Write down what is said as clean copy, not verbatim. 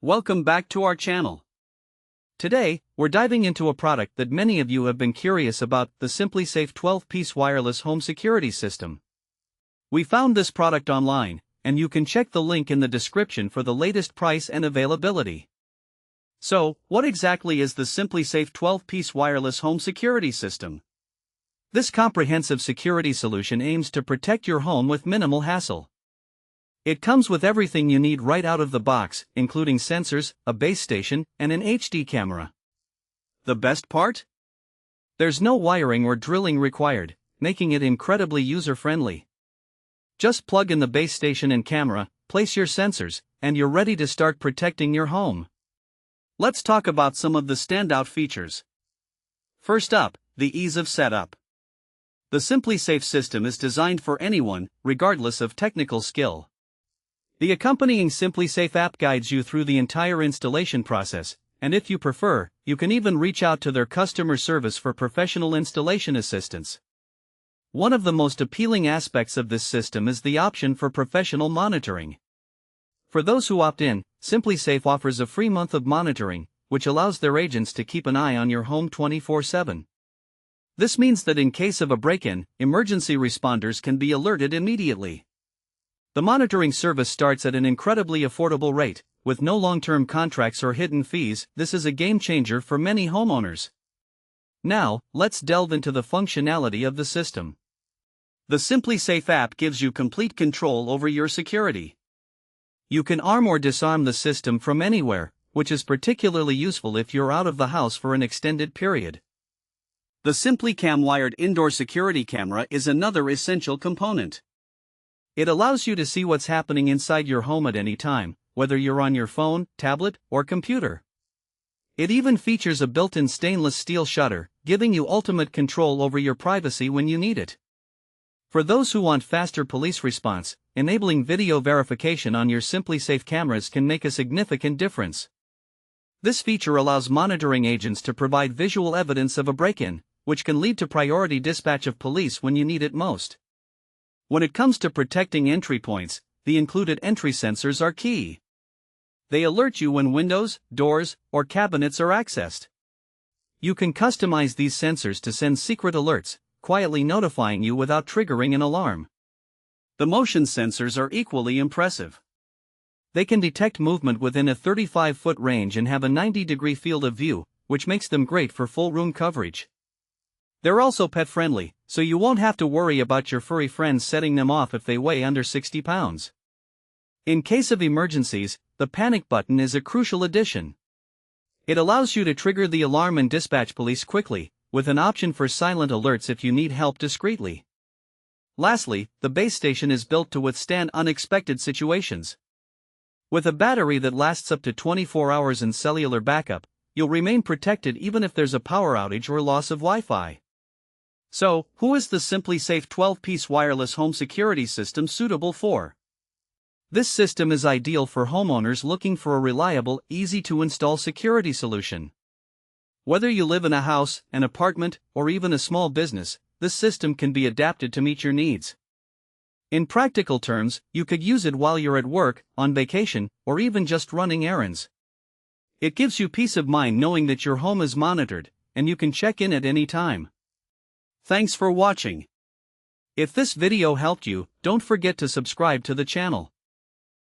Welcome back to our channel. Today, we're diving into a product that many of you have been curious about, the SimpliSafe 12-piece wireless home security system. We found this product online, and you can check the link in the description for the latest price and availability. So, what exactly is the SimpliSafe 12-piece wireless home security system? This comprehensive security solution aims to protect your home with minimal hassle. It comes with everything you need right out of the box, including sensors, a base station, and an HD camera. The best part? There's no wiring or drilling required, making it incredibly user-friendly. Just plug in the base station and camera, place your sensors, and you're ready to start protecting your home. Let's talk about some of the standout features. First up, the ease of setup. The SimpliSafe system is designed for anyone, regardless of technical skill. The accompanying SimpliSafe app guides you through the entire installation process, and if you prefer, you can even reach out to their customer service for professional installation assistance. One of the most appealing aspects of this system is the option for professional monitoring. For those who opt in, SimpliSafe offers a free month of monitoring, which allows their agents to keep an eye on your home 24/7. This means that in case of a break-in, emergency responders can be alerted immediately. The monitoring service starts at an incredibly affordable rate, with no long-term contracts or hidden fees. This is a game-changer for many homeowners. Now, let's delve into the functionality of the system. The SimpliSafe app gives you complete control over your security. You can arm or disarm the system from anywhere, which is particularly useful if you're out of the house for an extended period. The SimpliCam wired indoor security camera is another essential component. It allows you to see what's happening inside your home at any time, whether you're on your phone, tablet, or computer. It even features a built-in stainless steel shutter, giving you ultimate control over your privacy when you need it. For those who want faster police response, enabling video verification on your SimpliSafe cameras can make a significant difference. This feature allows monitoring agents to provide visual evidence of a break-in, which can lead to priority dispatch of police when you need it most. When it comes to protecting entry points, the included entry sensors are key. They alert you when windows, doors, or cabinets are accessed. You can customize these sensors to send secret alerts, quietly notifying you without triggering an alarm. The motion sensors are equally impressive. They can detect movement within a 35-foot range and have a 90-degree field of view, which makes them great for full room coverage. They're also pet-friendly, so you won't have to worry about your furry friends setting them off if they weigh under 60 pounds. In case of emergencies, the panic button is a crucial addition. It allows you to trigger the alarm and dispatch police quickly, with an option for silent alerts if you need help discreetly. Lastly, the base station is built to withstand unexpected situations. With a battery that lasts up to 24 hours and cellular backup, you'll remain protected even if there's a power outage or loss of Wi-Fi. So, who is the SimpliSafe 12-piece wireless home security system suitable for? This system is ideal for homeowners looking for a reliable, easy-to-install security solution. Whether you live in a house, an apartment, or even a small business, this system can be adapted to meet your needs. In practical terms, you could use it while you're at work, on vacation, or even just running errands. It gives you peace of mind knowing that your home is monitored, and you can check in at any time. Thanks for watching. If this video helped you, don't forget to subscribe to the channel.